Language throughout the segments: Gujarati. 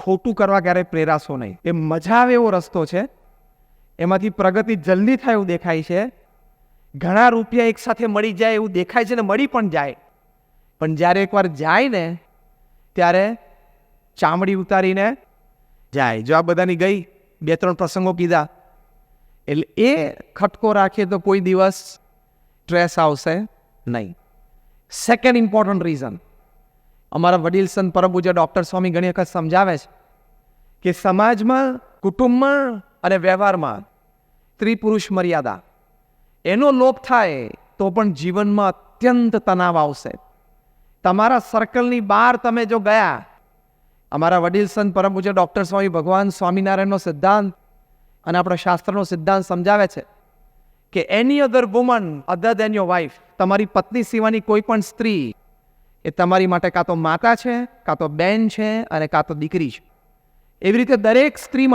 ખોટું કરવા ક્યારેય પ્રેરાશો નહીં. એ મજા આવે એવો રસ્તો છે, એમાંથી પ્રગતિ જલ્દી થાય એવું દેખાય છે. ઘણા રૂપિયા એકસાથે મળી જાય એવું દેખાય છે ને મળી પણ જાય, પણ જ્યારે એકવાર જાય ને ત્યારે ચામડી ઉતારીને જાય. જો આ બધાની ગઈ 2-3 પ્રસંગો કીધા, એટલે એ ખટકો રાખીએ તો કોઈ દિવસ સ્ટ્રેસ આવશે નહીં. સેકન્ડ ઇમ્પોર્ટન્ટ રીઝન, અમારા વડીલ સંત પરમ પૂજ્ય ડૉક્ટર સ્વામી ઘણી વખત સમજાવે છે કે સમાજમાં, કુટુંબમાં અને વ્યવહારમાં સ્ત્રી પુરુષ મર્યાદા એનો લોપ થાય તો પણ જીવનમાં અત્યંત તણાવ આવશે. તમારા સર્કલની બહાર તમે જો ગયા, અમારા વડીલ સંત પરમ પૂજ્ય ડૉક્ટર સ્વામી ભગવાન સ્વામિનારાયણનો સિદ્ધાંત અને આપણા શાસ્ત્રનો સિદ્ધાંત સમજાવે છે કે any other woman other than your wife, તમારી પત્ની સિવાયની કોઈ પણ સ્ત્રી એ તમારી માટે કાં તો માતા છે, કાં તો બેન છે અને કાં તો દીકરી છે. એવી રીતે દરેક સ્ત્રી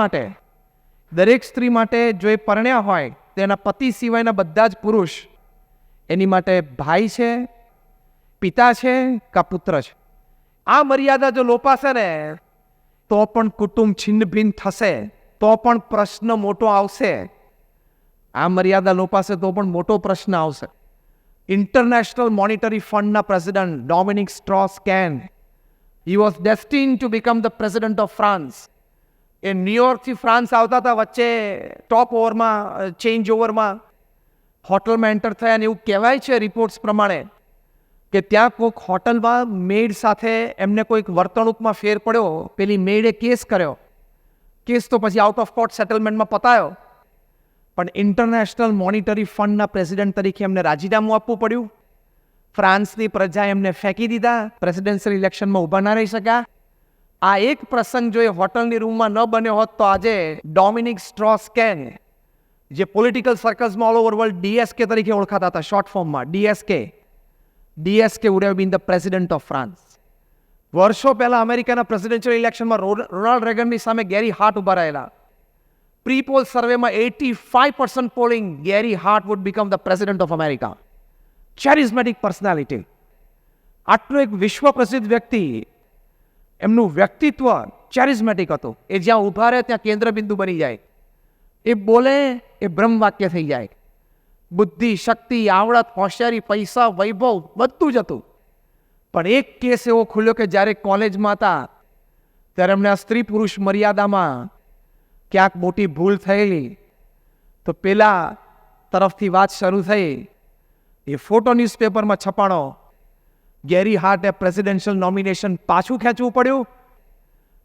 માટે જો એ પરણ્યા હોય તો એના પતિ સિવાયના બધા જ પુરુષ એની માટે ભાઈ છે, પિતા છે કાં પુત્ર છે. આ મર્યાદા જો લોપાશે ને તો પણ કુટુંબ છિન્ન ભિન્ન થશે, તો પણ પ્રશ્ન મોટો આવશે. આ મર્યાદા લોપાશે તો પણ મોટો પ્રશ્ન આવશે. ઇન્ટરનેશનલ મોનિટરી ફંડના president Dominique Strauss Kahn, he was destined to become the president of France. એ ન્યુયોર્કથી ફ્રાન્સ આવતા હતા, વચ્ચે ટોપ ઓવરમાં, ચેન્જ ઓવરમાં હોટલમાં એન્ટર થયા અને એવું કહેવાય છે રિપોર્ટ્સ પ્રમાણે કે ત્યાં કોઈક હોટલમાં મેડ સાથે એમને કોઈક વર્તણૂકમાં ફેર પડ્યો, પેલી મેડે કેસ કર્યો. કેસ તો પછી આઉટ ઓફ કોર્ટ સેટલમેન્ટમાં પતાયો, પણ ઇન્ટરનેશનલ મોનિટરી ફંડના પ્રેસિડન્ટ તરીકે એમને રાજીનામું આપવું પડ્યું. ફ્રાન્સની પ્રજાએ એમને ફેંકી દીધા, પ્રેસિડેન્શિયલ ઇલેક્શનમાં ઊભા ના રહી શક્યા. આ એક પ્રસંગ જો એ હોટલની રૂમમાં ન બન્યો હોત તો આજે ડોમિનિક સ્ટ્રોસ-કેન, જે પોલિટિકલ સર્કલ્સમાં ઓલ ઓવર વર્લ્ડ DSK તરીકે ઓળખાતા હતા, શોર્ટ ફોર્મમાં DSK would have been the president of France. વર્ષો પહેલા અમેરિકાના પ્રેસિડેન્શિયલ ઇલેક્શનમાં રોનાલ્ડ રેગનની સામે ગેરી હાર્ટ ઉભા રહેલા. પ્રી પોલ સર્વેમાં 85% polling, Gary Hart would become the president of America. charismatic personality, આટલું એક વિશ્વ પ્રસિદ્ધ વ્યક્તિ, એમનું વ્યક્તિત્વ charismatic હતું. એ જ્યાં ઊભા રહે ત્યાં કેન્દ્ર બિંદુ બની જાય. એ બોલે એ બ્રહ્મ વાક્ય થઈ જાય. બુદ્ધિ, શક્તિ, આવડત, હોશિયારી, પૈસા, વૈભવ બધું જ હતું. પણ એક કેસ એવો ખુલ્યો કે જ્યારે કોલેજમાં હતા ત્યારે એમને આ સ્ત્રી પુરુષ મર્યાદામાં ક્યાંક મોટી ભૂલ થયેલી, તો પેલા તરફથી વાત શરૂ થઈ. એ ફોટો ન્યૂઝપેપરમાં છપાણો. ગેરી હાર્ટે પ્રેસિડેન્શિયલ નોમિનેશન પાછું ખેંચવું પડ્યું.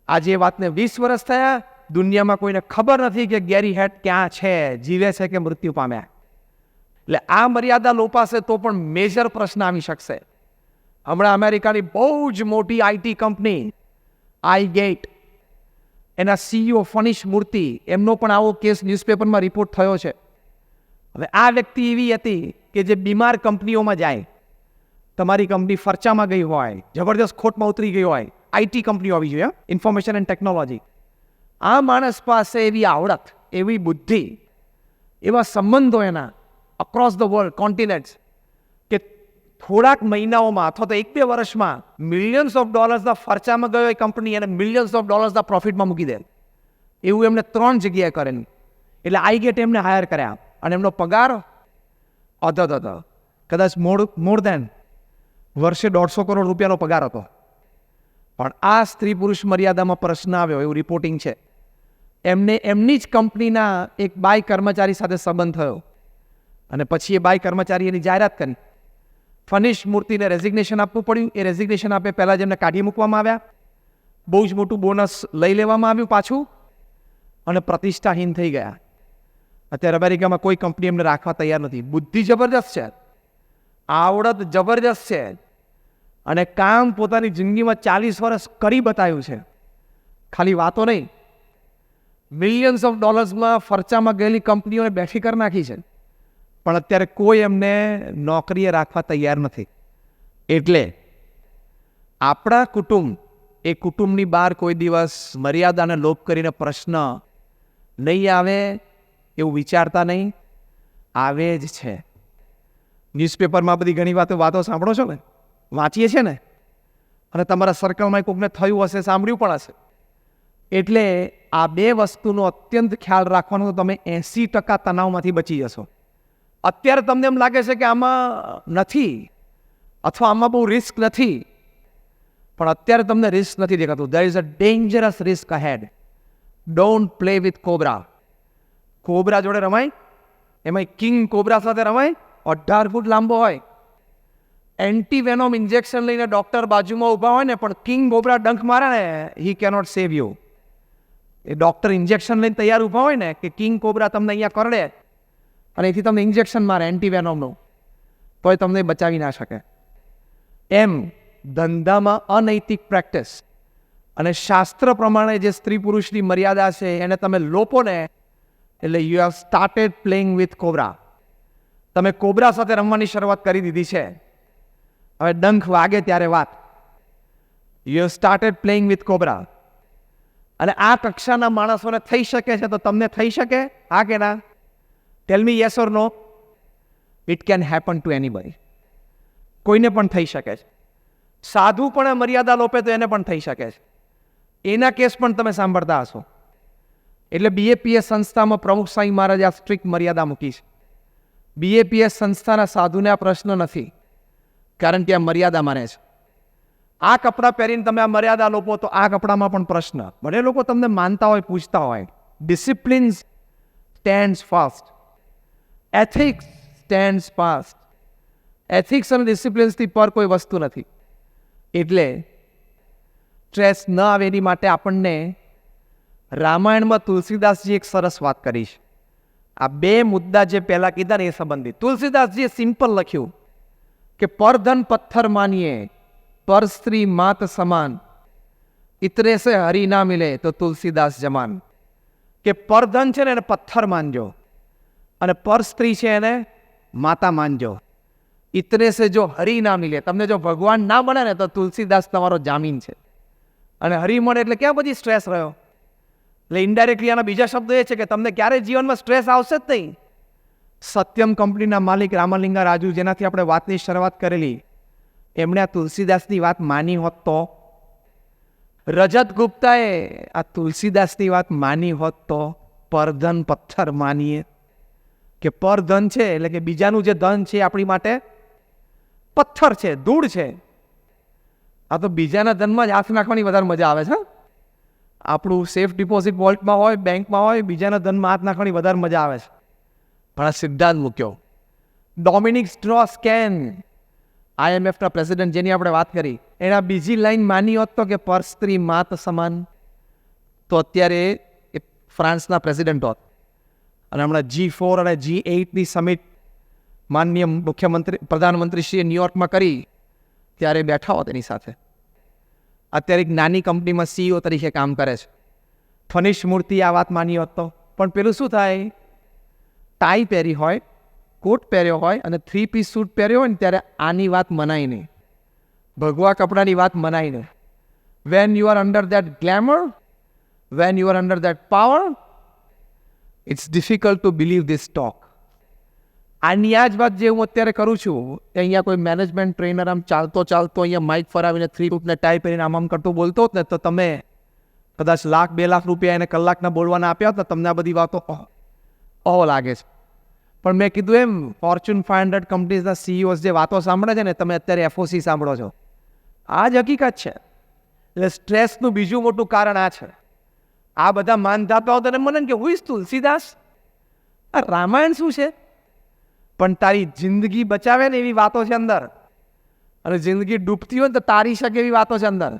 આજે એ વાતને 20 વર્ષ થયા. દુનિયામાં કોઈને ખબર નથી કે ગેરી હાર્ટ ક્યાં છે, જીવે છે કે મૃત્યુ પામ્યા. એટલે આ મર્યાદા લોપાશે તો પણ મેજર પ્રશ્ન આવી શકશે. હમણાં અમેરિકાની બહુ જ મોટી IT કંપની આઈગેટ, એના CEO ફનિશ મૂર્તિ, એમનો પણ આવો કેસ ન્યૂઝપેપરમાં રિપોર્ટ થયો છે. હવે આ વ્યક્તિ એવી હતી કે જે બીમાર કંપનીઓમાં જાય, તમારી કંપની ફરચામાં ગઈ હોય, જબરદસ્ત ખોટમાં ઉતરી ગઈ હોય, IT કંપનીઓ આવી જોઈએ, ઇન્ફોર્મેશન એન્ડ ટેકનોલોજી. આ માણસ પાસે એવી આવડત, એવી બુદ્ધિ, એવા સંબંધો એના અક્રોસ ધ વર્લ્ડ, કોન્ટિનેન્ટ્સ, કે થોડાક મહિનાઓમાં અથવા તો 1-2 વર્ષમાં મિલિયન્સ ઓફ ડોલર્સના ફરચામાં ગયો એ કંપની એને મિલિયન્સ ઓફ ડોલર્સના પ્રોફિટમાં મૂકી દે. એવું એમને 3 જગ્યાએ કરેલું. એટલે આઈગેટ એમને હાયર કર્યા અને એમનો પગાર કદાચ મોર દેન વર્ષે 150 કરોડ રૂપિયાનો પગાર હતો. પણ આ સ્ત્રી પુરુષ મર્યાદામાં પ્રશ્ન આવ્યો એવું રિપોર્ટિંગ છે. એમને એમની જ કંપનીના એક બાય કર્મચારી સાથે સંબંધ થયો અને પછી એ બાય કર્મચારી એની જાહેરાત કરી. ફનિશ મૂર્તિને રેઝિગ્નેશન આપવું પડ્યું. એ રેઝિગ્નેશન આપે પહેલાં જ એમને કાઢી મૂકવામાં આવ્યા. બહુ જ મોટું બોનસ લઈ લેવામાં આવ્યું પાછું અને પ્રતિષ્ઠાહીન થઈ ગયા. અત્યારે અમેરિકામાં કોઈ કંપની એમને રાખવા તૈયાર નથી. બુદ્ધિ જબરદસ્ત છે, આવડત જબરદસ્ત છે અને કામ પોતાની જિંદગીમાં 40 વર્ષ કરી બતાવ્યું છે. ખાલી વાતો નહીં, મિલિયન્સ ઓફ ડોલર્સમાં ફરચામાં ગયેલી કંપનીઓને બેઠી કરી નાખી છે. પણ અત્યારે કોઈ એમને નોકરીએ રાખવા તૈયાર નથી. એટલે આપણા કુટુંબ, એ કુટુંબની બહાર કોઈ દિવસ મર્યાદાને લોપ કરીને પ્રશ્ન નહીં આવે એવું વિચારતા નહીં, આવે જ છે. ન્યૂઝપેપરમાં બધી ઘણી વાતો સાંભળો છો ને, વાંચીએ છીએ ને, અને તમારા સર્કલમાં કોઈકને થયું હશે, સાંભળ્યું પણ હશે. એટલે આ બે વસ્તુનો અત્યંત ખ્યાલ રાખવાનો, તો તમે 80% તણાવમાંથી બચી જશો. અત્યારે તમને એમ લાગે છે કે આમાં નથી અથવા આમાં બહુ રિસ્ક નથી, પણ અત્યારે તમને રિસ્ક નથી દેખાતું. There is a dangerous risk ahead. Don't play with cobra. Cobra જોડે રમાય, એમાં કિંગ કોબ્રા સાથે રમાય, 18 ફૂટ લાંબો હોય. એન્ટીવેનોમ ઇન્જેક્શન લઈને ડોક્ટર બાજુમાં ઊભા હોય ને, પણ કિંગ કોબ્રા ડંખ મારે ને, હી cannot save you. A doctor injection લઈને તૈયાર ઊભા હોય ને કે કિંગ કોબ્રા તમને અહીંયા કરડે અને એથી તમને ઇન્જેક્શન મારે એન્ટીવેનોમનું, તોય તમને બચાવી ના શકે. એમ ધંધામાં અનૈતિક પ્રેક્ટિસ અને શાસ્ત્ર પ્રમાણે જે સ્ત્રી પુરુષની મર્યાદા છે એને તમે લોપો ને, એટલે you have started playing with cobra. તમે કોબ્રા સાથે રમવાની શરૂઆત કરી દીધી છે. હવે ડંખ વાગે ત્યારે વાત. You have started playing with cobra. અને આ કક્ષાના માણસોને થઈ શકે છે, તો તમને થઈ શકે? હા કે ના? Tell me yes or no. It can happen to anybody. કોઈને પણ થઈ શકે છે. સાધુ પણ મર્યાદા લોપે તો એને પણ થઈ શકે છે. એના કેસ પણ તમે સાંભળતા હશો. એટલે BAPS સંસ્થામાં પ્રમુખ સ્વામી મહારાજે આ સ્ટ્રિક્ટ મર્યાદા મૂકી છે. BAPS સંસ્થાના સાધુને આ પ્રશ્ન નથી, કારણ કે આ મર્યાદા માને છે. આ કપડાં પહેરીને તમે આ મર્યાદા લોપો તો આ કપડામાં પણ પ્રશ્ન. ભલે લોકો તમને માનતા હોય, પૂછતા હોય. Discipline stands fast. Ethics stands fast. Ethics અને ડિસિપ્લિન્સથી પર કોઈ વસ્તુ નથી. એટલે સ્ટ્રેસ ન આવે એની માટે આપણને રામાયણમાં તુલસીદાસજી એક સરસ વાત કરી છે. આ બે મુદ્દા જે પહેલા કીધા ને એ સંબંધિત. તુલસીદાસજીએ સિમ્પલ લખ્યું કે પરધન પથ્થર માનીએ, પર સ્ત્રી માત સમાન, ઇતરે સે હરી ના મિલે તો તુલસીદાસ જમાન. કે પરધન છે ને એને પથ્થર માનજો, અને પર સ્ત્રી છે એને માતા માનજો. ઇતરે સે જો હરી ના મિલે, તમને જો ભગવાન ના મળે ને તો તુલસીદાસ તમારો જામીન છે. અને હરી મળે એટલે ક્યાં બધી સ્ટ્રેસ રહ્યો. એટલે ઇનડાયરેક્ટલી આના બીજા શબ્દો એ છે કે તમને ક્યારે જીવનમાં સ્ટ્રેસ આવશે જ નહીં. સત્યમ કંપનીના માલિક રામલિંગા રાજુ, જેનાથી આપણે વાતની શરૂઆત કરેલી, એમણે આ તુલસીદાસની વાત માની હોત તો, રજત ગુપ્તાએ આ તુલસીદાસની વાત માની હોત તો, પરધન પથ્થર માનીએ, કે પરધન છે એટલે કે બીજાનું જે ધન છે આપણી માટે પથ્થર છે, ધૂળ છે. આ તો બીજાના ધનમાં જ હાથ નાખવાની વધારે મજા આવે છે. આપણું સેફ ડિપોઝિટ વોલ્ટમાં હોય, બેંકમાં હોય, બીજાના ધનમાં હાથ નાખવાની વધારે મજા આવે છે. પણ આ સિદ્ધાંત મૂક્યો. ડોમિનિક સ્ટ્રોસ-કેન, IMFના પ્રેસિડેન્ટ, જેની આપણે વાત કરી, એના બીજી લાઈન માની હોત તો કે પર સ્ત્રી માત સમાન, તો અત્યારે એ ફ્રાન્સના પ્રેસિડેન્ટ હોત. અને હમણાં G4 અને G8ની સમિટ માનનીય મુખ્યમંત્રી પ્રધાનમંત્રીશ્રીએ ન્યુયોર્કમાં કરી ત્યારે બેઠા હોત એની સાથે. અત્યારે એક નાની કંપનીમાં CEO તરીકે કામ કરે છે. ફનીશ મૂર્તિ આ વાત માની હોત તો. પણ પેલું શું થાય, ટાઈ પહેરી હોય, કોટ પહેર્યો હોય અને 3-piece સૂટ પહેર્યો હોય ને, ત્યારે આની વાત મનાય નહીં. ભગવા કપડાની વાત મનાય નહીં. When you are under that glamour, when you are under that power, it's difficult to believe this talk. આની આ જ વાત જે હું અત્યારે કરું છું, એ અહીંયા કોઈ મેનેજમેન્ટ ટ્રેનર આમ ચાલતો અહીંયા માઇક ફરાવીને 3 ફૂટને ટાઈ પહેરીને આમ કરતો બોલતો હોત ને, તો તમે કદાચ $1-2 લાખ એને કલાકના બોલવાના આપ્યા હોત ને, તમને આ બધી વાતો લાગે છે. પણ મેં કીધું એમ, ફોર્ચ્યુન 500 કંપનીઝના CEOs જે વાતો સાંભળે છે ને, તમે અત્યારે FOC સાંભળો છો. આ જ હકીકત છે. એટલે સ્ટ્રેસનું બીજું મોટું કારણ આ છે. આ બધા માનધાતાઓ તને મને કે હું તુલસીદાસ, આ રામાયણ શું છે? પણ તારી જિંદગી બચાવે ને એવી વાતો છે અંદર, અને જિંદગી ડૂબતી હોય ને તો તારી શકે એવી વાતો છે અંદર.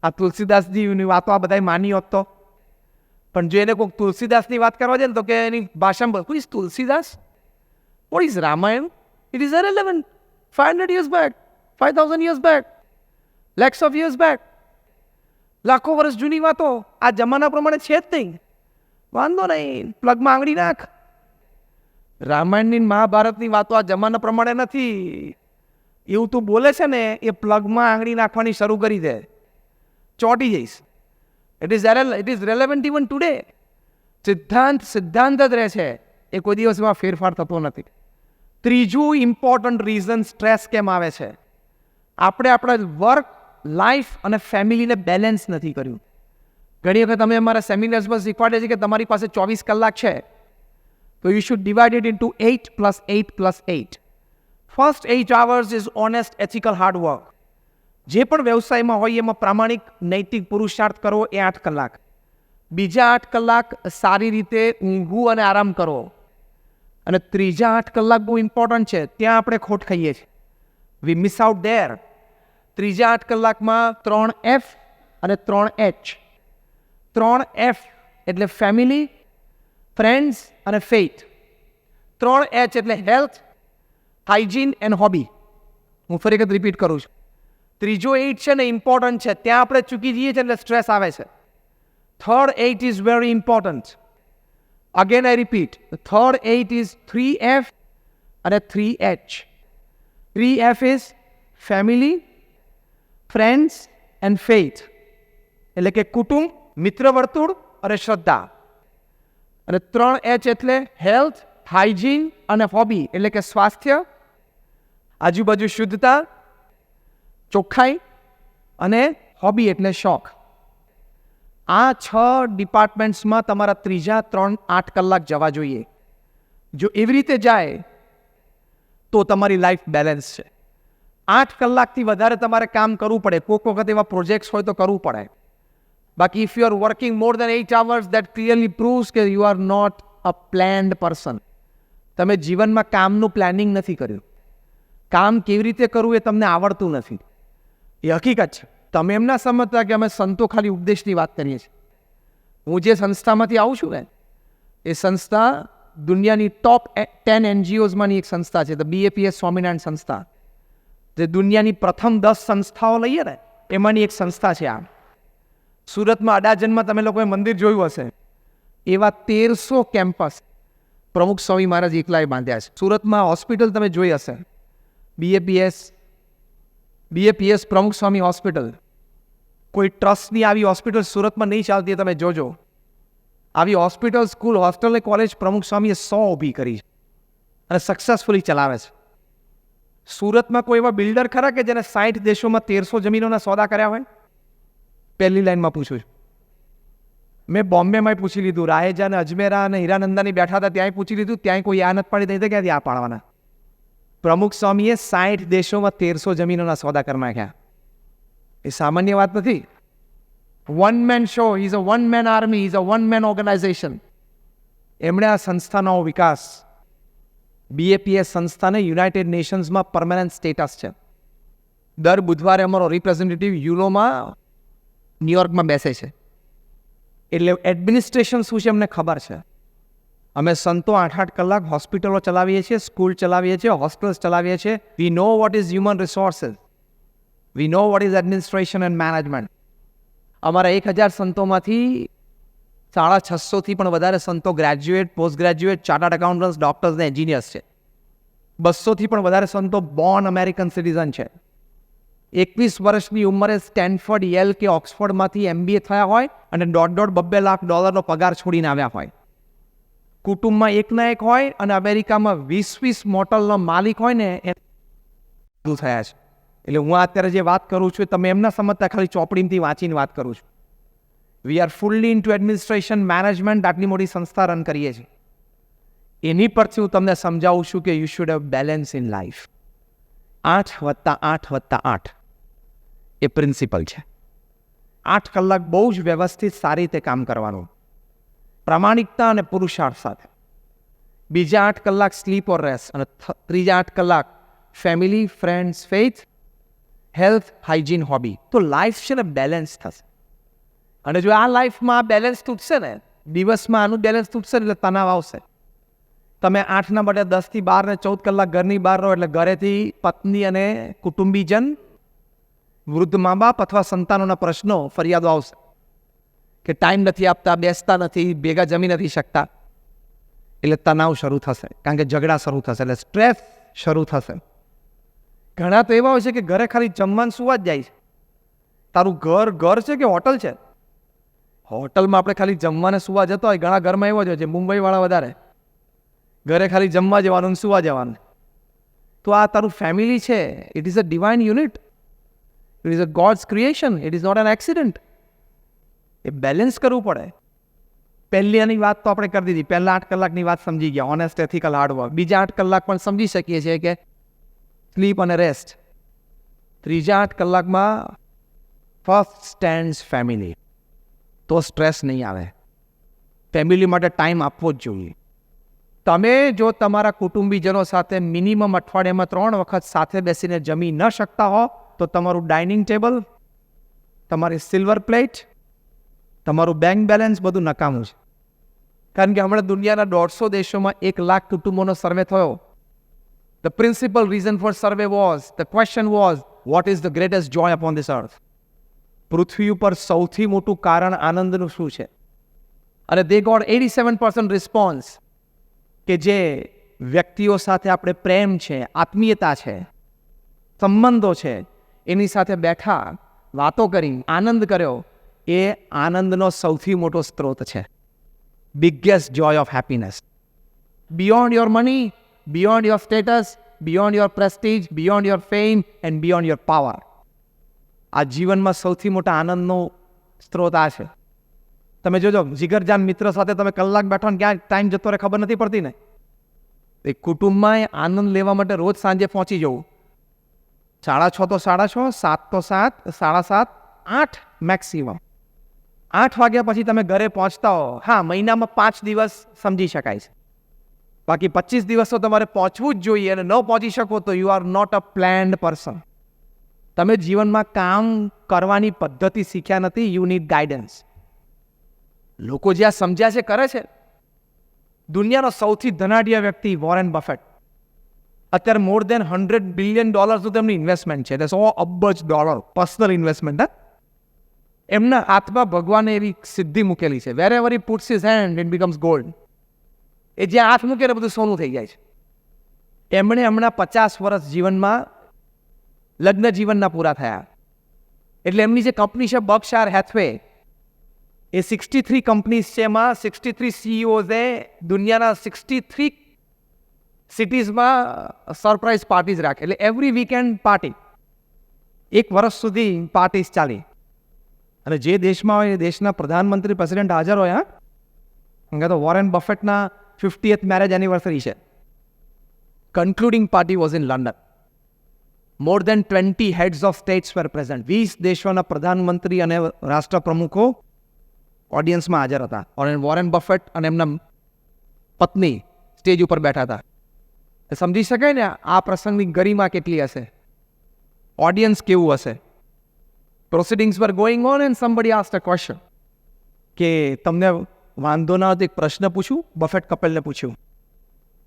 આ તુલસીદાસજીની વાતો આ બધા માની હોત તો. પણ જો એને કોઈક તુલસીદાસની વાત કરવા જાય ને, તો કે એની ભાષામાં who is Tulsidas, what is Ramayana, it is irrelevant, 500 years back, 5000 years back, lakhs of years back, લાખો વર્ષ જૂની વાતો આ જમાના પ્રમાણે છે જ નહીં. વાંધો નહીં, પ્લગમાં આંગળી નાખ. રામાયણની મહાભારતની વાતો આ જમાના પ્રમાણે નથી. એવું તું બોલે છે ને, એ પ્લગમાં આંગળી નાખવાની શરૂ કરી દે, ચોંટી જઈશ. It is relevant even today. સિદ્ધાંત જ રહે છે, એ કોઈ દિવસમાં ફેરફાર થતો નથી. ત્રીજું ઇમ્પોર્ટન્ટ રીઝન સ્ટ્રેસ કેમ આવે છે, આપણે આપણા વર્ક, લાઈફ અને ફેમિલીને બેલેન્સ નથી કર્યું. ઘણી વખત અમે અમારા સેમિનાર્સમાં શીખવાડે છે કે તમારી પાસે 24 કલાક છે, તો you should divide it into 8 + 8 + 8. First 8 hours is honest ethical hard work. જે પણ વ્યવસાયમાં હોય એમાં પ્રામાણિક નૈતિક પુરુષાર્થ કરવો એ 8 કલાક. બીજા 8 કલાક સારી રીતે ઊંઘવું અને આરામ કરવો. અને ત્રીજા 8 કલાક બહુ ઇમ્પોર્ટન્ટ છે, ત્યાં આપણે ખોટ ખાઈએ છીએ. વી મિસ આઉટ ધેર. ત્રીજા 8 કલાકમાં 3 F અને 3 H. 3 F એટલે ફેમિલી, ફ્રેન્ડ્સ અને ફેઇથ. 3 H એટલે હેલ્થ, હાઇજીન એન્ડ હોબી. હું ફરી વખત રિપીટ કરું છું. ત્રીજો 8 છે ને ઇમ્પોર્ટન્ટ છે, ત્યાં આપણે ચૂકી જઈએ છીએ એટલે સ્ટ્રેસ આવે છે. Third 8 is very important. Again I repeat, the third 8 is 3F and 3H. 3F is family, friends and faith. એટલે કે કુટુંબ, મિત્ર વર્તુળ અને શ્રદ્ધા. અને 3H એટલે હેલ્થ, હાઇજીન અને હોબી, એટલે કે સ્વાસ્થ્ય, આજુબાજુ શુદ્ધતા, ચોખ્ખાઈ અને હોબી એટલે શોખ. આ 6 ડિપાર્ટમેન્ટ્સમાં તમારા ત્રીજા 8 કલાક જવા જોઈએ. જો એવી રીતે જાય તો તમારી લાઈફ બેલેન્સ છે. 8 કલાકથી વધારે તમારે કામ કરવું પડે. કોઈક વખત એવા પ્રોજેક્ટ્સ હોય તો કરવું પડે. બાકી if you are working more than 8 hours, that clearly proves કે you are not a planned person. તમે જીવનમાં કામનું પ્લાનિંગ નથી કર્યું. કામ કેવી રીતે કરવું એ તમને આવડતું નથી. એ હકીકત છે. તમે એમ ના સમજતા કે અમે સંતો ખાલી ઉપદેશની વાત કરીએ છીએ. હું જે સંસ્થામાંથી આવું છું ને, એ સંસ્થા દુનિયાની ટોપ 10 NGOsમાંની એક સંસ્થા છે, ધ BAPS સ્વામિનારાયણ સંસ્થા. જે દુનિયાની પ્રથમ 10 સંસ્થાઓ લઈએ ને એમાંની એક સંસ્થા છે આ. સુરતમાં અડાજનમાં તમે લોકોએ મંદિર જોયું હશે, એવા 1300 કેમ્પસ પ્રમુખ સ્વામી મહારાજ એકલાએ બાંધ્યા છે. સુરતમાં હોસ્પિટલ તમે જોઈ હશે, BAPS પ્રમુખ સ્વામી હોસ્પિટલ. કોઈ ટ્રસ્ટની આવી હોસ્પિટલ સુરતમાં નહીં ચાલતી, તમે જોજો. આવી હોસ્પિટલ, સ્કૂલ, હોસ્ટેલ અને કોલેજ પ્રમુખ સ્વામીએ 100 ઊભી કરી છે અને સક્સેસફુલી ચલાવે છે. સુરતમાં કોઈ એવા બિલ્ડર ખરા કે જેને 60 દેશોમાં 1300 જમીનોના સોદા કર્યા હોય? પહેલી લાઈનમાં પૂછું છું. મેં બોમ્બેમાં પૂછી લીધું, રાહેજા અને અજમેરા અને હીરાનંદાની બેઠા હતા ત્યાંય પૂછી લીધું, ત્યાંય કોઈ આ નથી પાડી દઈ ક્યાંથી આ પાડવાના. પ્રમુખ સ્વામીએ 60 દેશોમાં 1300 જમીનોના સોદા કરી નાખ્યા. એ સામાન્ય વાત નથી. One man show, is a one man army, is a one man organization. એમણે આ સંસ્થાનો વિકાસ, BAPS સંસ્થાને યુનાઇટેડ નેશન્સમાં પરમેનન્ટ સ્ટેટસ છે. દર બુધવારે અમારો રિપ્રેઝેન્ટેટિવ યુરોમાં ન્યુયોર્કમાં બેસે છે. એટલે એડમિનિસ્ટ્રેશન શું છે એમને ખબર છે. અમે સંતો 8-8 કલાક હોસ્પિટલો ચલાવીએ છીએ, સ્કૂલ ચલાવીએ છીએ, હોસ્ટેલ્સ ચલાવીએ છીએ. We know what is human resources, we know what is administration and management. અમારા 1000 સંતોમાંથી 650 પણ વધારે સંતો graduate, post graduate, chartered accountants, doctors ને એન્જિનિયર્સ છે. 200 પણ વધારે સંતો બોર્ન અમેરિકન સિટીઝન છે. 21 વર્ષની ઉંમરે સ્ટેનફર્ડ, યેલ કે ઓક્સફર્ડમાંથી MBA થયા હોય અને $1.5-2 લાખ પગાર છોડીને આવ્યા હોય. કુટુંબમાં એકના એક હોય અને અમેરિકામાં 20 મોટલનો માલિક હોય ને એ થયા છે. એટલે હું અત્યારે જે વાત કરું છું તમે એમના સમજતા ખાલી ચોપડીમાંથી વાંચીને વાત કરું છું. We are fully into administration, management. આટલી મોટી સંસ્થા રન કરીએ છીએ. એની પરથી હું તમને સમજાવું છું કે you should have balance in life. 8+8+8 A principal છે. 8 કલાક બહુ જ વ્યવસ્થિત સારી રીતે કામ કરવાનું, પ્રામાણિકતા અને પુરુષાર્થ સાથે. બીજા 8 કલાક સ્લીપ ઓર રેસ્ટ અને ત્રીજા 8 કલાક family, friends, faith, health, hygiene, hobby. તો લાઈફ છે ને બેલેન્સ થશે. અને જો આ લાઈફમાં આ બેલેન્સ તૂટશે ને, દિવસમાં આનું બેલેન્સ તૂટશે એટલે તણાવ આવશે. તમે 8ના બદલે 10 થી 12 ને 14 કલાક ઘરની બહાર રહો એટલે ઘરેથી પત્ની અને કુટુંબીજન, વૃદ્ધ મા બાપ અથવા સંતાનોના પ્રશ્નો, ફરિયાદો આવશે કે ટાઈમ નથી આપતા, બેસતા નથી, ભેગા જમી નથી શકતા. એટલે તણાવ શરૂ થશે, કારણ કે ઝઘડા શરૂ થશે, એટલે સ્ટ્રેસ શરૂ થશે. ઘણા તો એવા હોય છે કે ઘરે ખાલી જમવાનું સુવા જ જાય છે. તારું ઘર છે કે હોટલ છે? હોટલમાં આપણે ખાલી જમવાને સુવા જતો હોય. ઘણા ઘરમાં એવો જ હોય છે, મુંબઈવાળા વધારે. ઘરે ખાલી જમવા જવાનું, સુવા જવાનું. તો આ તારું ફેમિલી છે, it is a divine unit, it is a God's creation, it is not an accident. એ બેલેન્સ કરવું પડે. પહેલીની વાત તો આપણે કરી દીધી, પહેલા 8 કલાકની વાત સમજી ગયા, ઓનેસ્ટ, એથિકલ, હાર્ડવર્ક. બીજા 8 કલાક પણ સમજી શકીએ છીએ કે સ્લીપ અને રેસ્ટ. ત્રીજા 8 કલાકમાં ફર્સ્ટ સ્ટેન્ડ્સ ફેમિલી, તો સ્ટ્રેસ નહીં આવે. ફેમિલી માટે ટાઈમ આપવો જ જોઈએ. તમે જો તમારા કુટુંબીજનો સાથે મિનિમમ અઠવાડિયામાં 3 વખત સાથે બેસીને જમી ન શકતા હો, તો તમારું ડાઇનિંગ ટેબલ, તમારી સિલ્વર પ્લેટ, તમારું બેંક બેલેન્સ બધું નકામું છે. કારણ કે હમણાં દુનિયાના 150 દેશોમાં 1 લાખ કુટુંબોનો સર્વે થયો. The principal reason for survey was, the question was, what is the greatest joy upon this earth? પૃથ્વી ઉપર સૌથી મોટું કારણ આનંદનું શું છે? અને they got 87% response કે જે વ્યક્તિઓ સાથે આપણે પ્રેમ છે, આત્મીયતા છે, સંબંધો છે, એની સાથે બેઠા, વાતો કરી, આનંદ કર્યો, એ આનંદનો સૌથી મોટો સ્ત્રોત છે. Biggest Joy of happiness. Beyond your money, beyond your status, beyond your prestige, beyond your fame and beyond your power. આ જીવનમાં સૌથી મોટા આનંદનો સ્ત્રોત આ છે. તમે જોજો, જીગરજાન મિત્ર સાથે તમે કલાક બેઠો ને ક્યાં ટાઈમ જતો રહે ખબર નથી પડતી ને. એક કુટુંબમાં આનંદ લેવા માટે રોજ સાંજે પહોંચી જવું. 6:30 તો 6:30, 7 તો 7, 7:30, 8 મેક્સિમમ. 8 વાગ્યા પછી તમે ઘરે પહોંચતા હો, હા, મહિનામાં 5 દિવસ સમજી શકાય છે. બાકી 25 દિવસ તો તમારે પહોંચવું જ જોઈએ, અને ન પહોંચી શકો તો you are not a planned person. તમે જીવનમાં કામ કરવાની પદ્ધતિ શીખ્યા નથી. You need guidance. લોકો જે આ સમજ્યા છે કરે છે. દુનિયાનો સૌથી ધનાઢ્ય વ્યક્તિ વોરેન બફેટ, અત્યારે more than $100 billion તેમની ઇન્વેસ્ટમેન્ટ છે. $100 અબજ પર્સનલ ઇન્વેસ્ટમેન્ટ. એમના હાથમાં ભગવાને એવી સિદ્ધિ મૂકેલી છે, wherever he puts his hand it becomes gold. એ જ્યાં હાથ મૂકે ને બધું સોનું થઈ જાય છે. એમણે હમણાં 50 વર્ષ જીવનમાં લગ્ન જીવનના પૂરા થયા. એટલે એમની જે કંપની છે બર્કશાયર હેથવે, એ 63 કંપનીઝ છે. એમાં 63 CEOઝે દુનિયાના 63 સિટીઝમાં સરપ્રાઇઝ પાર્ટીઝ રાખે. એટલે એવરી વીકેન્ડ પાર્ટી, 1 વર્ષ સુધી પાર્ટીઝ ચાલી. અને જે દેશમાં હોય એ દેશના પ્રધાનમંત્રી, પ્રેસિડેન્ટ હાજર હોય. તો વોરેન બફેટના 50th મેરેજ એનિવર્સરી છે. Concluding party was in London. More than 20 heads of states were present. 20 દેશોના પ્રધાનમંત્રી અને રાષ્ટ્રપ્રમુખો ઓડિયન્સમાં હાજર હતા. અને વોરેન બફેટ અને એમના પત્ની સ્ટેજ ઉપર બેઠા હતા. સમજી શકાય ને આ પ્રસંગની ગરિમા કેટલી હશે, ઓડિયન્સ કેવું હશે. Proceedings were going on and somebody asked a question કે તમને વાંધો ના હતો એક પ્રશ્ન પૂછું. બફેટ કપલને પૂછ્યું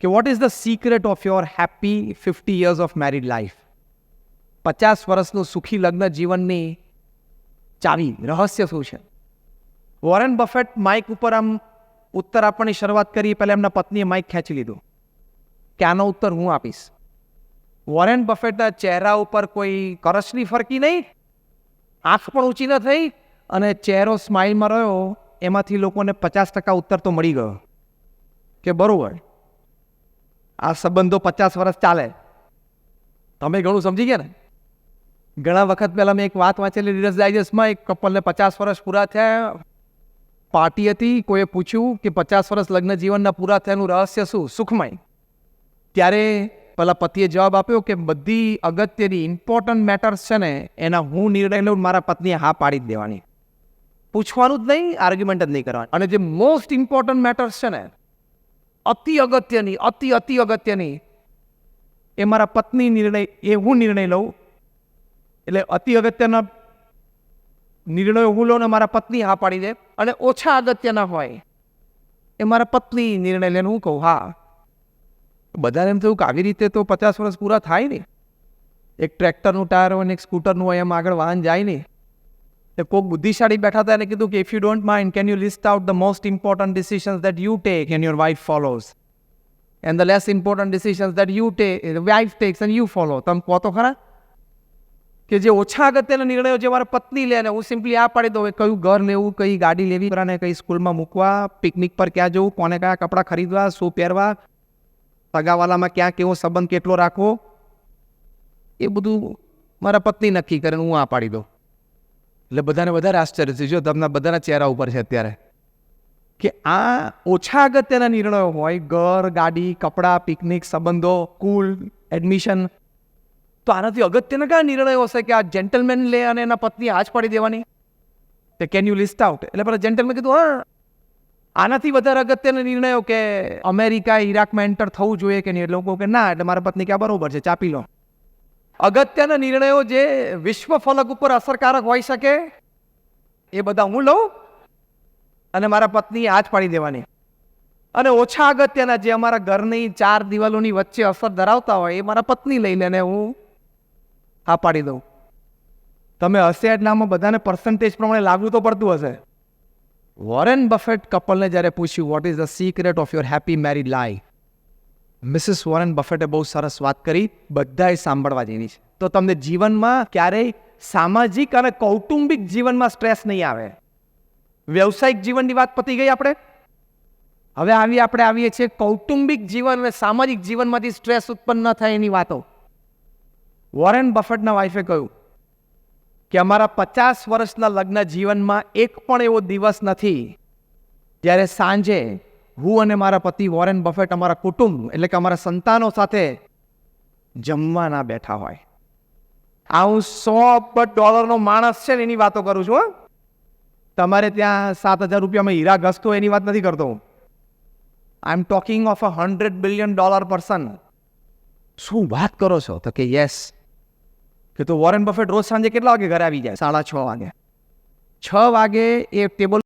કે what is the secret of your happy 50 years of married life? 50 વર્ષનું સુખી લગ્ન જીવનની ચાવી, રહસ્ય શું છે? વોરેન બફેટ માઇક ઉપર આમ ઉત્તર આપવાની શરૂઆત કરી, પહેલાં એમના પત્નીએ માઇક ખેંચી લીધું કે આનો ઉત્તર હું આપીશ. વોરેન બફેટના ચહેરા ઉપર કોઈ કરચની ફરકી નહીં, આંખ પણ ઊંચી ન થઈ, અને ચહેરો સ્માઇલમાં રહ્યો. એમાંથી લોકોને 50% ઉત્તર તો મળી ગયો કે બરોબર, આ સંબંધો 50 વર્ષ ચાલે. તમે ઘણું સમજી ગયા ને. ઘણા વખત પહેલાં મેં એક વાત વાંચેલી રીડર્સ ડાયજેસ્ટમાં. એક કપલને 50 વર્ષ પૂરા થયા, પાર્ટી હતી. કોઈએ પૂછ્યું કે 50 વર્ષ લગ્ન જીવનના પૂરા થયાનું રહસ્ય શું, સુખમય? ત્યારે પેલા પતિએ જવાબ આપ્યો કે બધી અગત્યની ઇમ્પોર્ટન્ટ મેટર્સ છે ને એના હું નિર્ણય લઉં, મારા પત્નીએ હા પાડી જ દેવાની, પૂછવાનું જ નહીં, આર્ગ્યુમેન્ટ જ નહીં કરવાની. અને જે મોસ્ટ ઇમ્પોર્ટન્ટ મેટર્સ છે ને, અતિ અગત્યની, અતિ અગત્યની, એ મારા પત્ની નિર્ણય, એ હું નિર્ણય લઉં. એટલે અતિ અગત્યના નિર્ણયો હું લઉં ને મારા પત્ની હા પાડી દે. અને ઓછા અગત્યના હોય એ મારા પત્ની નિર્ણય લઈને હું કહું હા. બધાને એમ થયું કે આવી રીતે તો 50 વર્ષ પૂરા થાય ને. એક ટ્રેક્ટરનું ટાયર હોય ને એક સ્કૂટરનું હોય, એમ આગળ વાહન જાય નહીં. કોઈક બુદ્ધિશાળી બેઠા હતા એને કીધું કે if you don't mind can you list out the most important decisions that you take and your wife follows, and the less important decisions that you take wife takes and you follow. તમે કહો તો ખરા કે જે ઓછા અગત્યના નિર્ણયો જે મારા પત્ની લે ને હું સિમ્પલી આ પાડી દઉં. કયું ઘર લેવું, કઈ ગાડી લેવી, ને કઈ સ્કૂલમાં મૂકવા, પિકનિક પર ક્યાં જવું, કોને કયા કપડાં ખરીદવા, શું પહેરવા, સગાવાલામાં ક્યાં કેવો સંબંધ કેટલો રાખવો, એ બધું મારા પત્ની નક્કી કરે, હું આ પાડી દઉં. એટલે બધાને વધારે આશ્ચર્ય છે. જો તમને બધાના ચહેરા ઉપર છે અત્યારે કે આ ઓછા અગત્યના નિર્ણયો હોય, ઘર, ગાડી, કપડાં, પિકનિક, સંબંધો, સ્કૂલ, એડમિશન, તો આનાથી અગત્યના કયા નિર્ણયો હશે કે આ જેન્ટલમેન લે અને એના પત્ની આજ પાડી દેવાની? તે કેન યુ લિસ્ટ આઉટ? એટલે પેલા જેન્ટલમેન કીધું હા, આનાથી વધારે અગત્યના નિર્ણયો કે અમેરિકા ઈરાકમાં એન્ટર થવું જોઈએ કે નહીં? એટલે લોકો કે ના, એટલે મારા પત્ની ક્યાં બરોબર છે, ચાપી લો. અગત્યના નિર્ણયો જે વિશ્વ ફલક ઉપર અસરકારક હોઈ શકે એ બધા હું લઉં અને મારા પત્ની આજ પાડી દેવાની. અને ઓછા અગત્યના જે અમારા ઘરની 4 દિવાલોની વચ્ચે અસર ધરાવતા હોય એ મારા પત્ની લઈ લે ને હું હા પાડી દઉં. તમે હશે એટલે આમાં બધાને પર્સન્ટેજ પ્રમાણે લાગુ તો પડતું હશે. વોરેન બફેટ કપલને જ્યારે પૂછ્યું what is the secret of your happy married life, Mrs Warren બફેટે બહુ સરસ વાત કરી, બધાએ સાંભળવા જેવી છે. તો તમને જીવનમાં ક્યારેય સામાજિક અને કૌટુંબિક જીવનમાં સ્ટ્રેસ નહીં આવે. વ્યવસાયિક જીવનની વાત પતી ગઈ. આપણે આવીએ છીએ કૌટુંબિક જીવન અને સામાજિક જીવનમાંથી સ્ટ્રેસ ઉત્પન્ન ન થાય એની વાતો. વોરેન બફેટના વાઈફે કહ્યું કે અમારા 50 વર્ષના લગ્ન જીવનમાં એક પણ એવો દિવસ નથી જ્યારે સાંજે હું અને મારા પતિ વોરેન બફેટ અમારા કુટુંબ એટલે કે અમારા સંતાનો સાથે જમવા ના બેઠા હોય. આ હું $100 માણસ છે ને એની વાતો કરું છું. તમારે ત્યાં 7,000 રૂપિયામાં હીરા ઘસતો એની વાત નથી કરતો. I am talking of $100 billion person. શું વાત કરો છો? તો કે યસ. કે તો વોરેન બફેટ રોજ સાંજે કેટલા વાગે ઘરે આવી જાય? 6:30 વાગે. 6 વાગે એ ટેબલ